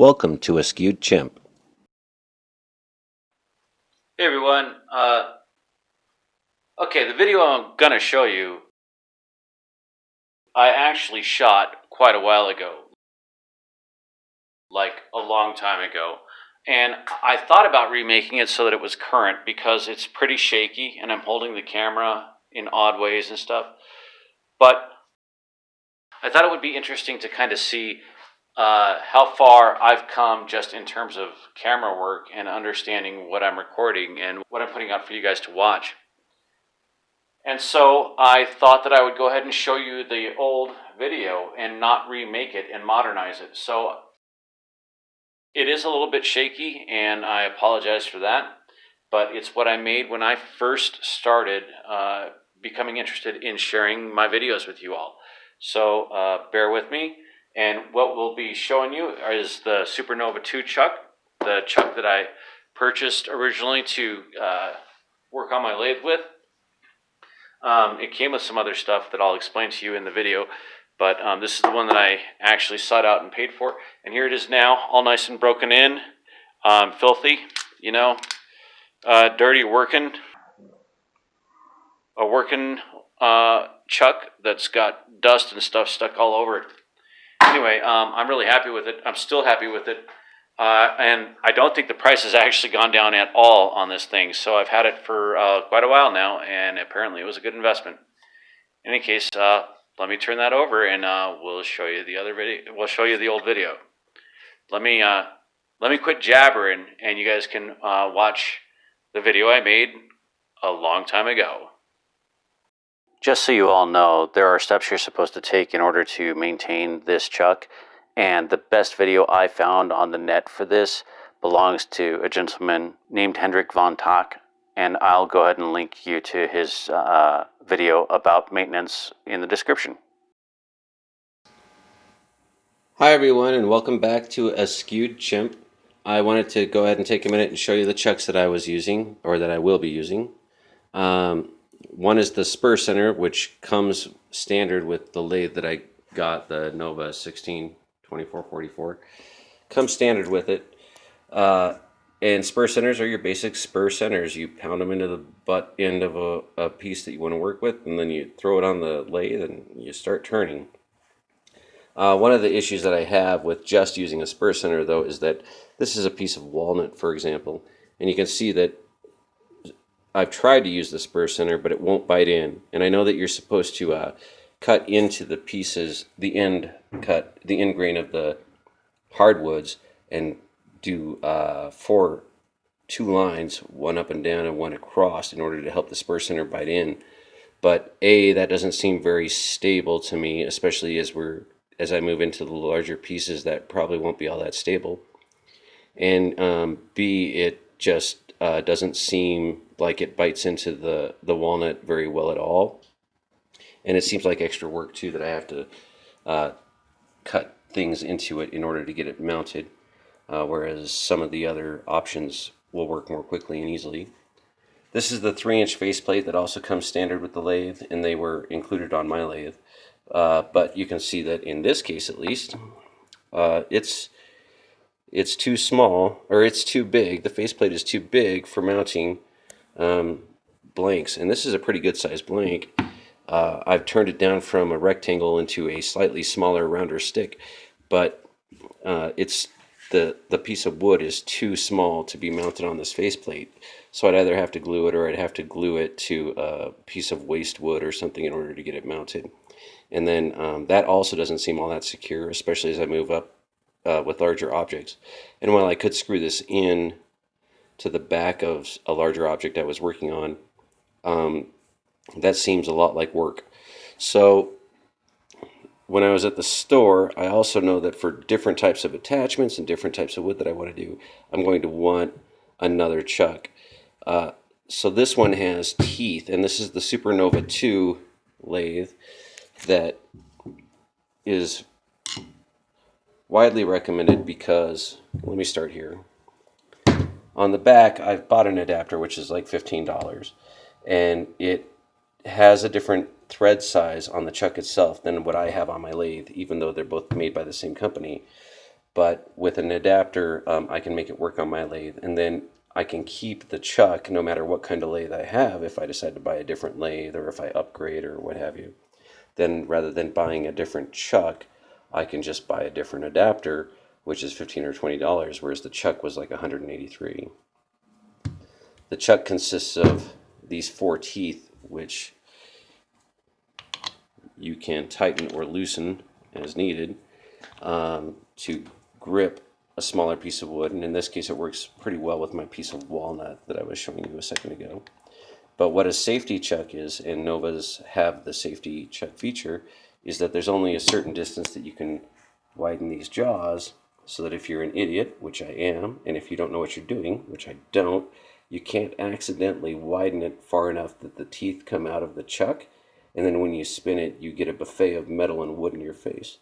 Welcome to a Skewed Chimp. Hey everyone, okay, the video I'm gonna show you, I actually shot quite a while ago, like a long time ago, and I thought about remaking it so that it was current because it's pretty shaky and I'm holding the camera in odd ways and stuff, but I thought it would be interesting to kind of see how far I've come just in terms of camera work and understanding what I'm recording and what I'm putting out for you guys to watch. And so I thought that I would go ahead and show you the old video and not remake it and modernize it. So it is a little bit shaky and I apologize for that, but it's what I made when I first started becoming interested in sharing my videos with you all. So bear with me. And what we'll be showing you is the Supernova 2 chuck, the chuck that I purchased originally to work on my lathe with. It came with some other stuff that I'll explain to you in the video, but this is the one that I actually sought out and paid for. And here it is now, all nice and broken in, filthy, you know, dirty working, a working chuck that's got dust and stuff stuck all over it. Anyway, I'm really happy with it. I'm still happy with it. And I don't think the price has actually gone down at all on this thing. So I've had it for quite a while now, and apparently it was a good investment. In any case, let me turn that over, and we'll show you the other video. We'll show you the old video. Let me quit jabbering, and you guys can watch the video I made a long time ago. Just so you all know, there are steps you're supposed to take in order to maintain this chuck. And the best video I found on the net for this belongs to a gentleman named Hendrik van Taak. And I'll go ahead and link you to his video about maintenance in the description. Hi everyone, and welcome back to a Skewed Chimp. I wanted to go ahead and take a minute and show you the chucks that I was using, or that I will be using. One is the spur center, which comes standard with the lathe that I got, the Nova 162444. Comes standard with it. And spur centers are your basic spur centers. You pound them into the butt end of a piece that you want to work with, and then you throw it on the lathe and you start turning. One of the issues that I have with just using a spur center, though, is that this is a piece of walnut, for example, and you can see that I've tried to use the spur center, but it won't bite in. And I know that you're supposed to cut into the pieces, the end grain of the hardwoods, and do two lines, one up and down and one across, in order to help the spur center bite in. But A, that doesn't seem very stable to me, especially as I move into the larger pieces. That probably won't be all that stable. And B, it just doesn't seem like it bites into the walnut very well at all. And it seems like extra work too, that I have to cut things into it in order to get it mounted, whereas some of the other options will work more quickly and easily. This is the 3-inch faceplate that also comes standard with the lathe, and they were included on my lathe. But you can see that in this case, at least, it's too small, or it's too big. The faceplate is too big for mounting blanks, and this is a pretty good sized blank. I've turned it down from a rectangle into a slightly smaller, rounder stick, but it's the piece of wood is too small to be mounted on this faceplate. So I'd either have to glue it, or I'd have to glue it to a piece of waste wood or something in order to get it mounted. And then that also doesn't seem all that secure, especially as I move up with larger objects. And while I could screw this in to the back of a larger object I was working on, that seems a lot like work. So when I was at the store, I also know that for different types of attachments and different types of wood that I want to do, I'm going to want another chuck. So this one has teeth, and this is the Supernova 2 lathe that is widely recommended because, let me start here. On the back, I've bought an adapter, which is like $15, and it has a different thread size on the chuck itself than what I have on my lathe, even though they're both made by the same company. but with an adapter, I can make it work on my lathe, and then I can keep the chuck no matter what kind of lathe I have if I decide to buy a different lathe or if I upgrade or what have you. Then rather than buying a different chuck, I can just buy a different adapter, which is $15 or $20, whereas the chuck was like $183. The chuck consists of these 4 teeth, which you can tighten or loosen as needed to grip a smaller piece of wood. And in this case, it works pretty well with my piece of walnut that I was showing you a second ago. But what a safety chuck is, and Novas have the safety chuck feature, is that there's only a certain distance that you can widen these jaws, so that if you're an idiot, which I am, and if you don't know what you're doing, which I don't, you can't accidentally widen it far enough that the teeth come out of the chuck, and then when you spin it, you get a buffet of metal and wood in your face.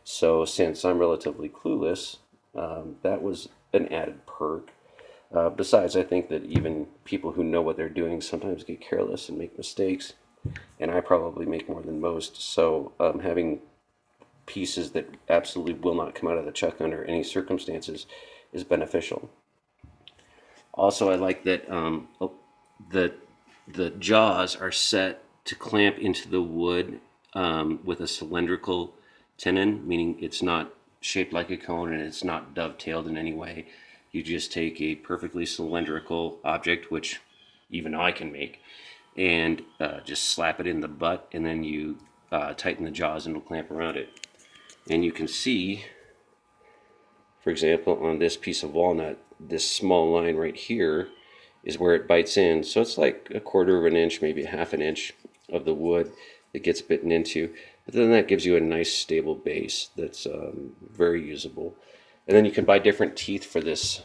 So since I'm relatively clueless, that was an added perk. Besides, I think that even people who know what they're doing sometimes get careless and make mistakes, and I probably make more than most. So having pieces that absolutely will not come out of the chuck under any circumstances is beneficial. Also, I like that the jaws are set to clamp into the wood with a cylindrical tenon, meaning it's not shaped like a cone and it's not dovetailed in any way. You just take a perfectly cylindrical object, which even I can make, and just slap it in the butt, and then you tighten the jaws and it'll clamp around it. And you can see, for example, on this piece of walnut, this small line right here is where it bites in. So it's like a quarter of an inch, maybe a half an inch of the wood that gets bitten into. But then that gives you a nice stable base that's very usable. And then you can buy different teeth for this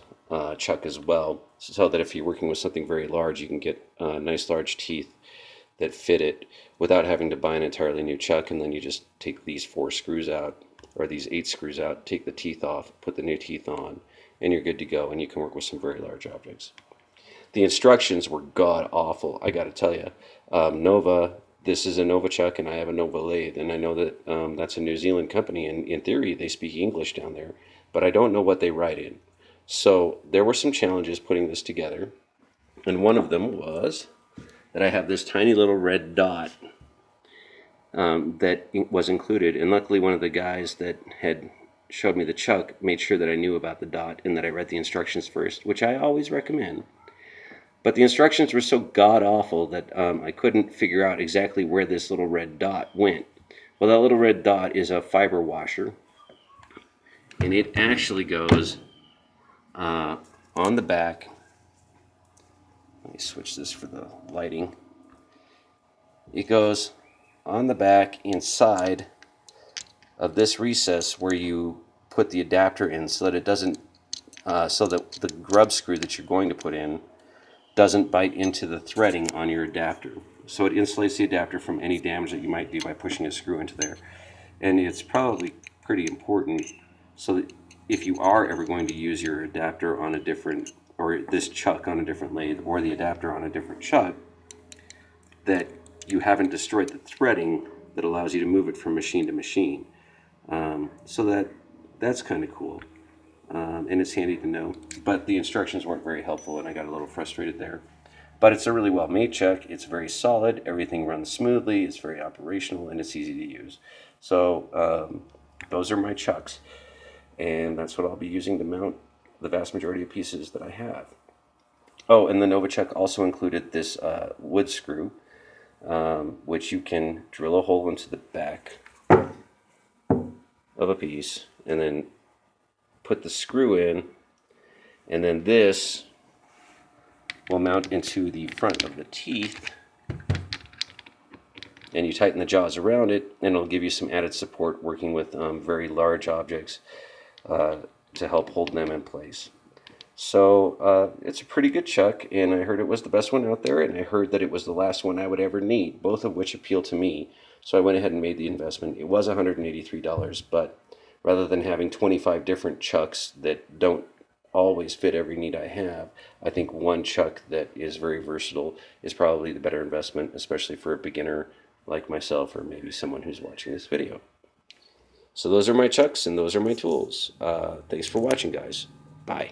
chuck as well, so that if you're working with something very large, you can get nice large teeth that fit it without having to buy an entirely new chuck. And then you just take these 4 screws out, or these 8 screws out, take the teeth off, put the new teeth on, and you're good to go, and you can work with some very large objects. The instructions were god awful, I gotta tell you. Nova, this is a Nova chuck, and I have a Nova lathe, and I know that that's a New Zealand company, and in theory they speak English down there, but I don't know what they write in. So there were some challenges putting this together, and one of them was that I have this tiny little red dot that was included, and luckily one of the guys that had showed me the chuck made sure that I knew about the dot and that I read the instructions first, which I always recommend. But the instructions were so god-awful that I couldn't figure out exactly where this little red dot went. Well, that little red dot is a fiber washer, and it actually goes on the back. Let me switch this for the lighting. It goes on the back inside of this recess where you put the adapter in, so that it doesn't, so that the grub screw that you're going to put in doesn't bite into the threading on your adapter. So it insulates the adapter from any damage that you might do by pushing a screw into there. And it's probably pretty important, so that if you are ever going to use your adapter on a different, or this chuck on a different lathe, or the adapter on a different chuck, that you haven't destroyed the threading that allows you to move it from machine to machine. So that's kind of cool. And it's handy to know. But the instructions weren't very helpful, and I got a little frustrated there. But it's a really well-made chuck. It's very solid. Everything runs smoothly. It's very operational, and it's easy to use. So those are my chucks, and that's what I'll be using to mount the vast majority of pieces that I have. Oh, and the Nova chuck also included this wood screw, which you can drill a hole into the back of a piece, and then put the screw in, and then this will mount into the front of the teeth, and you tighten the jaws around it, and it'll give you some added support working with very large objects to help hold them in place. So it's a pretty good chuck, and I heard it was the best one out there, and I heard that it was the last one I would ever need, both of which appeal to me. So I went ahead and made the investment. It was $183, but rather than having 25 different chucks that don't always fit every need I have, I think one chuck that is very versatile is probably the better investment, especially for a beginner like myself, or maybe someone who's watching this video. So those are my chucks and those are my tools. Thanks for watching, guys. Bye.